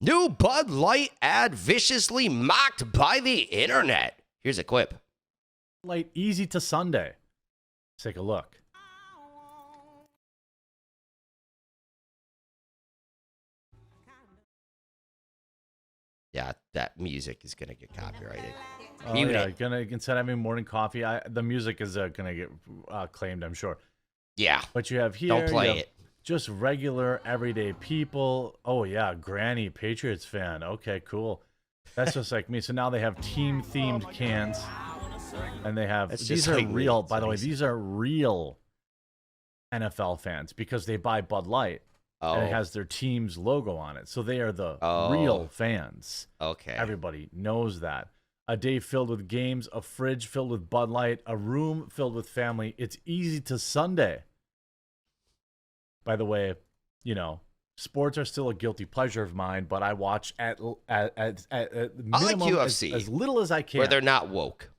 New Bud Light ad viciously mocked by the internet. Here's a clip. Light easy to Sunday. Let's take a look. Yeah, that music is going to get copyrighted. Oh, Mute yeah, it. instead of having morning coffee, the music is gonna get claimed, I'm sure. Yeah. But you have here, Don't play it. just regular everyday people. Oh yeah, Granny Patriots fan. Okay, cool. That's just like me. So now they have team themed cans, and they have these are real. By the way, these are real NFL fans because they buy Bud Light. And it has their team's logo on it. So they are the real fans. Okay. Everybody knows that. A day filled with games, a fridge filled with Bud Light, a room filled with family. It's easy to Sunday. By the way, sports are still a guilty pleasure of mine, but I watch at minimum I like UFC, as little as I can. Where they're not woke.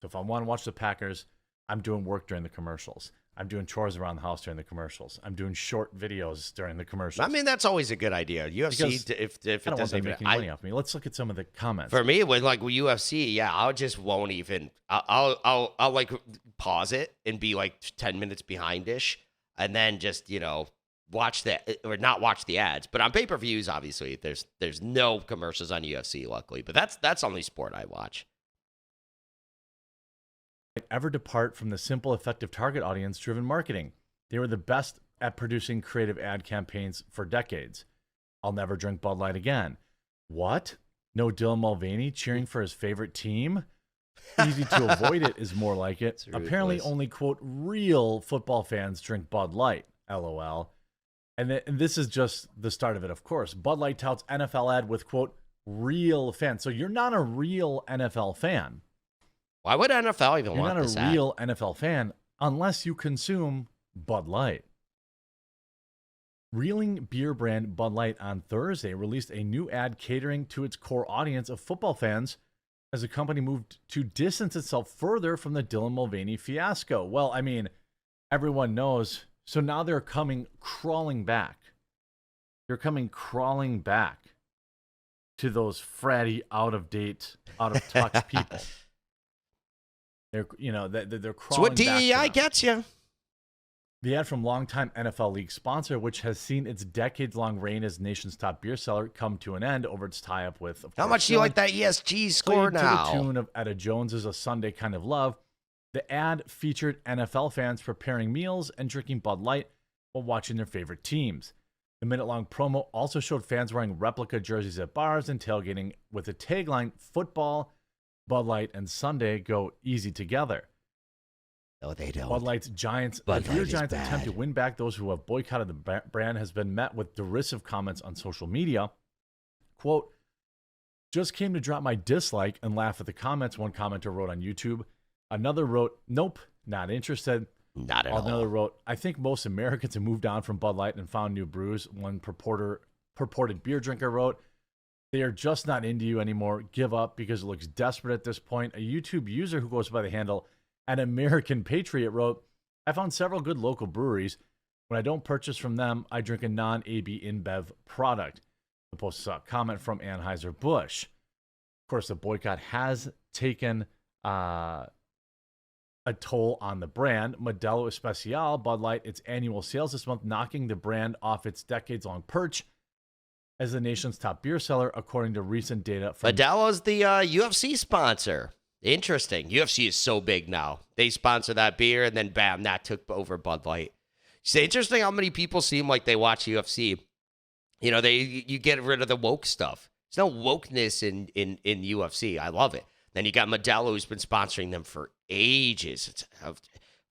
So if I want to watch the Packers, I'm doing work during the commercials. I'm doing chores around the house during the commercials. I'm doing short videos during the commercials. I mean, that's always a good idea. UFC, if it doesn't even make any money off me. Let's look at some of the comments. For me, with UFC, yeah, I just won't even. I'll like pause it and be like 10 minutes behind-ish, and then just watch that or not watch the ads. But on pay-per-views, obviously, there's no commercials on UFC, luckily. But that's the only sport I watch. Ever depart from the simple, effective target audience-driven marketing. They were the best at producing creative ad campaigns for decades. I'll never drink Bud Light again. What? No Dylan Mulvaney cheering for his favorite team? Easy to avoid it is more like it. Apparently only, quote, real football fans drink Bud Light, LOL. And this is just the start of it, of course. Bud Light touts NFL ad with, quote, real fans. So you're not a real NFL fan. Why would NFL even want this ad? You're not a real NFL fan unless you consume Bud Light. Reeling beer brand Bud Light on Thursday released a new ad catering to its core audience of football fans as the company moved to distance itself further from the Dylan Mulvaney fiasco. Well, I mean, everyone knows. So now they're coming crawling back. They're coming crawling back to those fratty, out of touch people. They're crawling. So what DEI back gets you? The ad from longtime NFL league sponsor, which has seen its decades-long reign as the nation's top beer seller, come to an end over its tie-up with. How much do you like that ESG score now? To the tune of Etta Jones's "A Sunday Kind of Love," the ad featured NFL fans preparing meals and drinking Bud Light while watching their favorite teams. The minute-long promo also showed fans wearing replica jerseys at bars and tailgating with the tagline "Football, Bud Light, and Sunday go easy together." No, they don't. Bud Light's Giants, the beer Giants' attempt to win back those who have boycotted the brand has been met with derisive comments on social media. Quote, just came to drop my dislike and laugh at the comments, one commenter wrote on YouTube. Another wrote, nope, not interested. Not at all. Another wrote, I think most Americans have moved on from Bud Light and found new brews. One purported beer drinker wrote, they are just not into you anymore. Give up because it looks desperate at this point. A YouTube user who goes by the handle An American Patriot wrote, I found several good local breweries. When I don't purchase from them, I drink a non-AB InBev product. The post saw a comment from Anheuser-Busch. Of course, the boycott has taken a toll on the brand. Modelo Especial, Bud Light, its annual sales this month, knocking the brand off its decades-long perch as the nation's top beer seller, according to recent data from Modelo's the UFC sponsor. Interesting. UFC is so big now. They sponsor that beer, and then bam, that took over Bud Light. It's interesting how many people seem like they watch UFC. You get rid of the woke stuff. There's no wokeness in UFC. I love it. Then you got Modelo, who's been sponsoring them for ages. It's a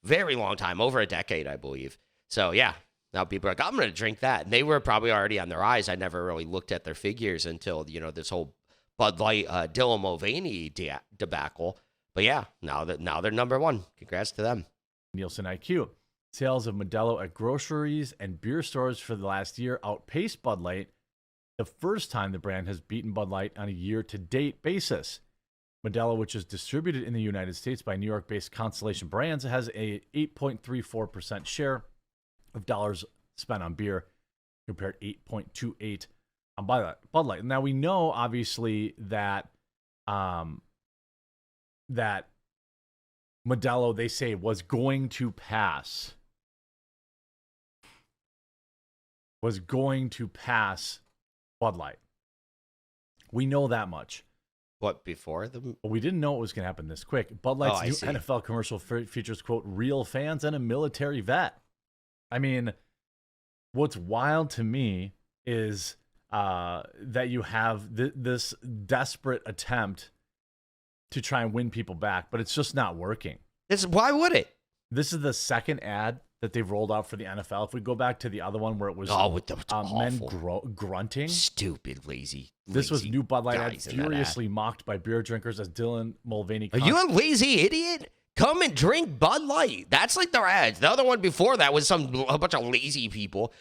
very long time, over a decade, I believe. So yeah, now people are like, I'm going to drink that. And they were probably already on their eyes. I never really looked at their figures until this whole Bud Light, Dylan Mulvaney debacle. But yeah, now they're number one. Congrats to them. Nielsen IQ. Sales of Modelo at groceries and beer stores for the last year outpaced Bud Light, the first time the brand has beaten Bud Light on a year-to-date basis. Modelo, which is distributed in the United States by New York-based Constellation Brands, has a 8.34% share of dollars spent on beer, compared 8.28 on Bud Light. Now we know obviously that that Modelo, they say, was going to pass Bud Light. We know that much. What, before the? But we didn't know it was going to happen this quick. Bud Light's new NFL commercial features, quote, real fans and a military vet. I mean, what's wild to me is that you have this desperate attempt to try and win people back, but it's just not working. Why would it? This is the second ad that they've rolled out for the NFL. If we go back to the other one where it was men grunting. Stupid, lazy. This was new Bud Light ad, furiously mocked by beer drinkers as Dylan Mulvaney. Are you a lazy idiot? Come and drink Bud Light. That's like their ads. The other one before that was a bunch of lazy people.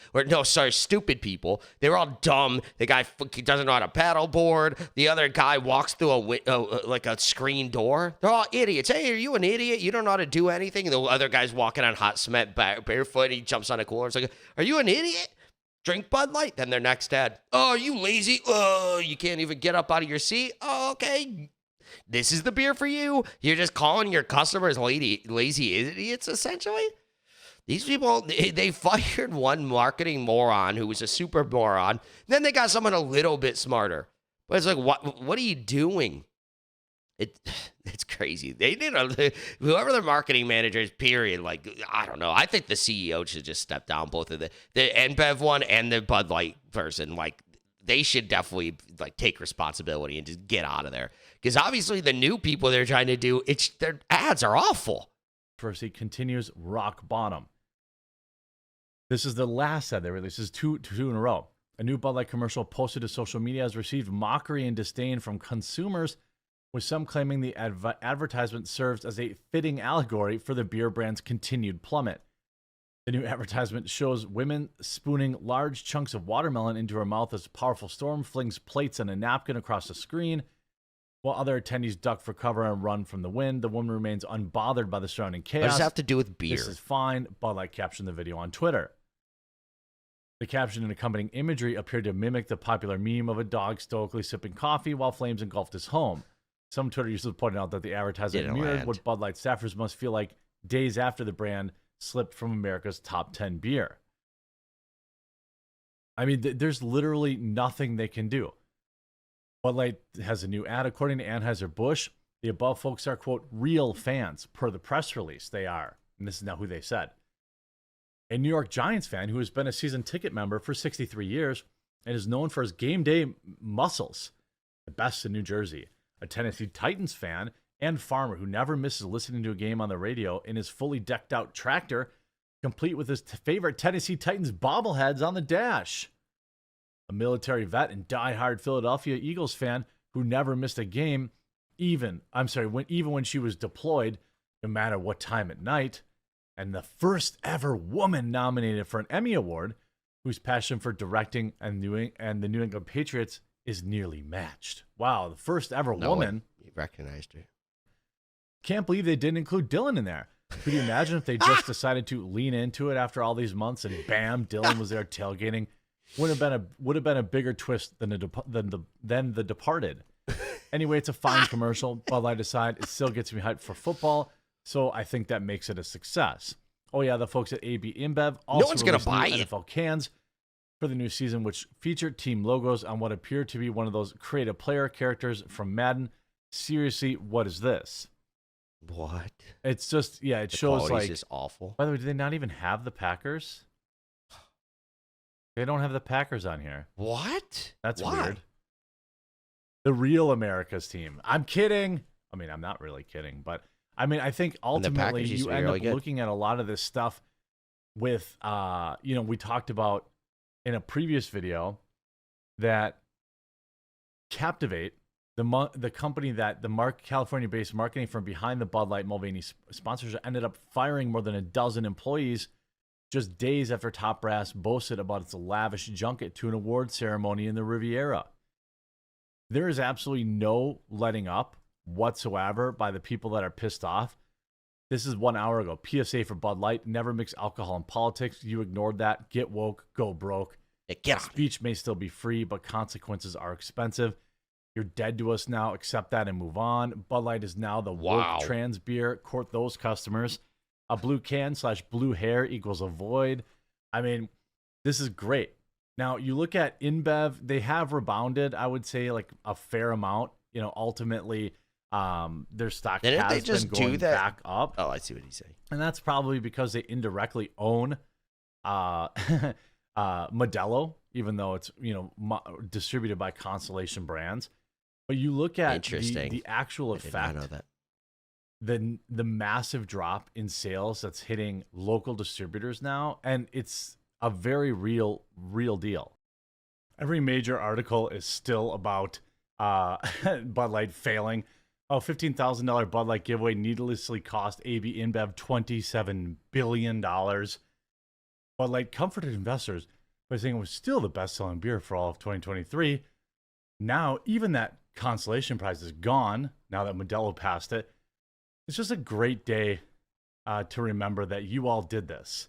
Stupid people. They were all dumb. The guy doesn't know how to paddleboard. The other guy walks through a screen door. They're all idiots. Hey, are you an idiot? You don't know how to do anything? And the other guy's walking on hot cement barefoot. He jumps on a cooler. It's like, are you an idiot? Drink Bud Light. Then their next ad. Oh, are you lazy? Oh, you can't even get up out of your seat? Oh, okay. This is the beer for you. You're just calling your customers lazy idiots, essentially. These people, they fired one marketing moron who was a super moron. Then they got someone a little bit smarter. But it's like, what are you doing? It's crazy. They did whoever their marketing manager is, period. Like, I don't know. I think the CEO should just step down, both of the NBev one and the Bud Light person. Like, they should definitely take responsibility and just get out of there. Because obviously the new people they're trying to do, their ads are awful. First, he continues rock bottom. This is the last ad they released. This is two in a row. A new Bud Light commercial posted to social media has received mockery and disdain from consumers, with some claiming the advertisement serves as a fitting allegory for the beer brand's continued plummet. The new advertisement shows women spooning large chunks of watermelon into her mouth as a powerful storm flings plates and a napkin across the screen. While other attendees duck for cover and run from the wind, the woman remains unbothered by the surrounding chaos. What does that have to do with beer? This is fine. Bud Light captioned the video on Twitter. The caption and accompanying imagery appeared to mimic the popular meme of a dog stoically sipping coffee while flames engulfed his home. Some Twitter users pointed out that the advertisement mirrored what Bud Light staffers must feel like days after the brand slipped from America's top 10 beer. I mean, there's literally nothing they can do. Bud Light has a new ad. According to Anheuser-Busch, the above folks are, quote, real fans. Per the press release, they are. And this is now who they said. A New York Giants fan who has been a season ticket member for 63 years and is known for his game day muscles, the best in New Jersey. A Tennessee Titans fan and farmer who never misses listening to a game on the radio in his fully decked out tractor, complete with his favorite Tennessee Titans bobbleheads on the dash. A military vet and diehard Philadelphia Eagles fan who never missed a game, even when she was deployed, no matter what time at night. And the first ever woman nominated for an Emmy Award, whose passion for directing and the New England Patriots is nearly matched. Wow, the first ever woman. You recognized her. Can't believe they didn't include Dylan in there. Could you imagine if they just decided to lean into it after all these months and bam, Dylan was there tailgating? Would have been a bigger twist than The Departed. Anyway, it's a fine commercial. Bud Light aside, it still gets me hyped for football, so I think that makes it a success. Oh yeah, the folks at AB InBev also released new NFL cans for the new season, which featured team logos on what appear to be one of those creative player characters from Madden. Seriously, what is this? What? It's just, yeah, it shows like just awful. By the way, do they not even have the Packers? They don't have the Packers on here. What? That's weird. The real America's team. I'm kidding. I mean, I'm not really kidding, but I mean, I think ultimately you end up looking at a lot of this stuff with, we talked about in a previous video that Captivate, the company that the California-based marketing firm behind the Bud Light Mulvaney sponsorship, ended up firing more than a dozen employees just days after Top Brass boasted about its lavish junket to an award ceremony in the Riviera. There is absolutely no letting up whatsoever by the people that are pissed off. This is 1 hour ago. PSA for Bud Light: never mix alcohol in politics. You ignored that. Get woke. Go broke. Yeah, get on. Speech may still be free, but consequences are expensive. You're dead to us now. Accept that and move on. Bud Light is now the woke trans beer. Court those customers. A blue can / blue hair equals a void. I mean, this is great. Now, you look at InBev, they have rebounded, I would say, like a fair amount. You know, ultimately, their stock has been going back up. Oh, I see what he's saying. And that's probably because they indirectly own Modelo, even though it's, you know, distributed by Constellation Brands. But you look at the actual effect, I know that. the massive drop in sales that's hitting local distributors now, and it's a very real deal. Every major article is still about Bud Light failing. Oh, $15,000 Bud Light giveaway needlessly cost AB InBev $27 billion. Bud Light comforted investors by saying it was still the best-selling beer for all of 2023. Now, even that consolation prize is gone, now that Modelo passed it. It's just a great day to remember that you all did this.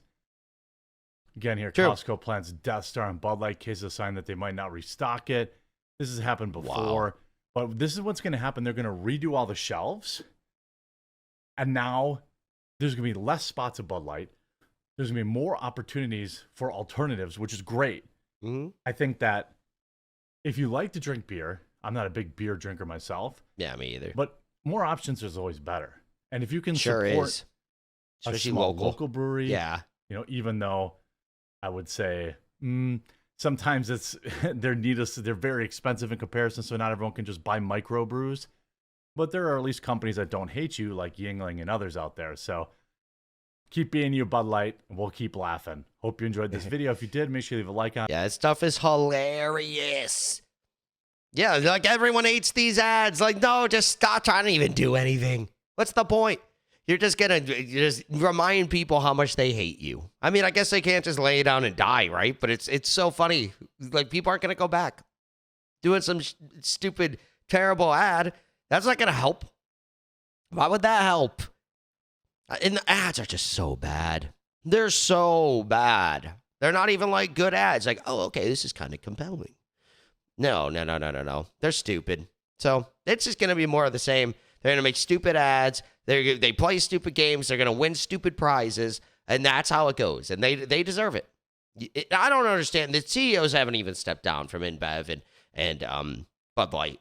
Again, here, True. Costco plans Death Star and Bud Light case, a sign that they might not restock it. This has happened before, but this is what's going to happen. They're going to redo all the shelves, and now there's going to be less spots of Bud Light. There's going to be more opportunities for alternatives, which is great. Mm-hmm. I think that if you like to drink beer, I'm not a big beer drinker myself. Yeah, me either. But more options is always better. And if you can support especially a small local brewery, yeah, you know, even though I would say sometimes it's they're very expensive in comparison, so not everyone can just buy micro brews. But there are at least companies that don't hate you, like Yingling and others out there. So keep being you, Bud Light, and we'll keep laughing. Hope you enjoyed this video. If you did, make sure you leave a like on it. Yeah, this stuff is hilarious. Yeah, like everyone hates these ads. Like, no, just stop trying to even do anything. What's the point? You're just remind people how much they hate you. I mean, I guess they can't just lay down and die, right? But it's so funny. Like, people aren't going to go back. Doing some stupid, terrible ad, that's not going to help. Why would that help? And the ads are just so bad. They're so bad. They're not even like good ads. Like, oh, okay, this is kind of compelling. No. They're stupid. So it's just going to be more of the same. They're going to make stupid ads. They play stupid games. They're going to win stupid prizes. And that's how it goes. And they deserve it. I don't understand. The CEOs haven't even stepped down from InBev and Bud Light.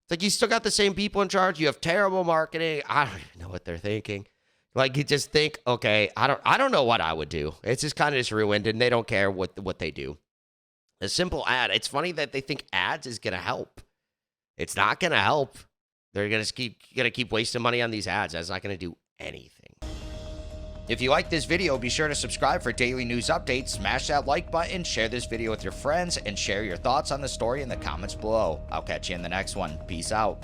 It's like you still got the same people in charge. You have terrible marketing. I don't even know what they're thinking. Like, you just think, okay, I don't know what I would do. It's just kind of just ruined, and they don't care what they do. A simple ad. It's funny that they think ads is going to help. It's not going to help. They're going to keep wasting money on these ads. That's not going to do anything. If you like this video, be sure to subscribe for daily news updates, smash that like button, share this video with your friends, and share your thoughts on the story in the comments below. I'll catch you in the next one. Peace out.